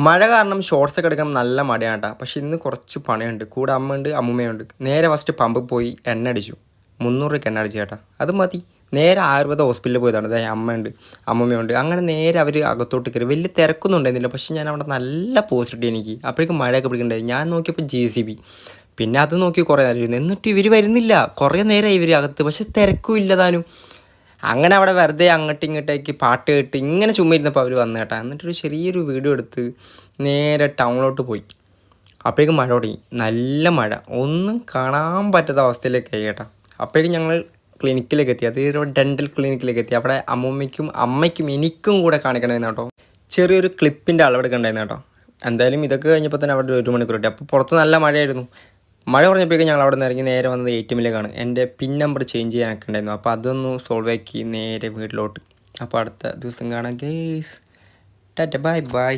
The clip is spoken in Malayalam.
മഴ കാരണം ഷോർട്സൊക്കെ എടുക്കാൻ നല്ല മടിയാണ് കേട്ടോ. പക്ഷേ ഇന്ന് കുറച്ച് പണിയുണ്ട്. കൂടെ അമ്മയുണ്ട്, അമ്മൂമ്മയുണ്ട്. നേരെ ഫസ്റ്റ് പമ്പിൽ പോയി എണ്ണ അടിച്ചു. 300 രൂപയ്ക്ക് എണ്ണ അടിച്ചു ചേട്ടാ. അത് മതി. നേരെ ആയുർവേദ ഹോസ്പിറ്റലിൽ പോയതാണ്. അതായത് അമ്മയുണ്ട്, അമ്മൂമ്മയുണ്ട്. അങ്ങനെ നേരെ അവർ അകത്തോട്ട് കയറി. വലിയ തിരക്കൊന്നും ഉണ്ടായിരുന്നില്ല. പക്ഷേ ഞാൻ അവിടെ നല്ല പോസ്റ്റ് ഇട്ടി എനിക്ക്. അപ്പോഴേക്കും മഴയൊക്കെ പിടിക്കണ്ടായി. ഞാൻ നോക്കിയപ്പോൾ JCB. പിന്നെ അത് നോക്കി കുറേ നേരം ഇരുന്നു. എന്നിട്ട് ഇവർ വരുന്നില്ല. കുറേ നേരമായി ഇവർ അകത്ത്. പക്ഷെ തിരക്കും ഇല്ലതാനും. അങ്ങനെ അവിടെ വെറുതെ അങ്ങോട്ടും ഇങ്ങോട്ടേക്ക് പാട്ട് കേട്ട് ഇങ്ങനെ ചുമ്മാ ഇരുന്നപ്പോൾ അവർ വന്നു കേട്ടോ. എന്നിട്ടൊരു ചെറിയൊരു വീഡിയോ എടുത്ത് നേരെ ടൗണിലോട്ട് പോയി. അപ്പോഴേക്കും മഴ തുടങ്ങി. നല്ല മഴ. ഒന്നും കാണാൻ പറ്റാത്ത അവസ്ഥയിലേക്കായി കേട്ടോ. അപ്പോഴേക്കും ഞങ്ങൾ ക്ലിനിക്കിലേക്ക് എത്തി. അതൊരു ഡെൻ്റൽ ക്ലിനിക്കിലേക്ക് എത്തി. അവിടെ അമ്മൂമ്മയ്ക്കും അമ്മയ്ക്കും എനിക്കും കൂടെ കാണിക്കണമായിരുന്നു കേട്ടോ. ചെറിയൊരു ക്ലിപ്പിൻ്റെ അളവെടുക്കണ്ടായിരുന്നു കേട്ടോ. എന്തായാലും ഇതൊക്കെ കഴിഞ്ഞപ്പോൾ തന്നെ അവിടെ 1 മണിക്കൂർ കിട്ടി. അപ്പോൾ പുറത്ത് നല്ല മഴയായിരുന്നു. മഴ കുറഞ്ഞപ്പോഴേക്കും ഞങ്ങൾ അവിടെ നിന്ന് ഇറങ്ങി നേരെ വന്നത് ATMിലേക്കാണ്. എൻ്റെ പിൻ നമ്പർ ചേഞ്ച് ചെയ്യാനൊക്കെ ഉണ്ടായിരുന്നു. അപ്പോൾ അതൊന്ന് സോൾവ് ആക്കി നേരെ വീട്ടിലോട്ട്. അപ്പോൾ അടുത്ത ദിവസം കാണാം ഗേസ്. Tata bye bye.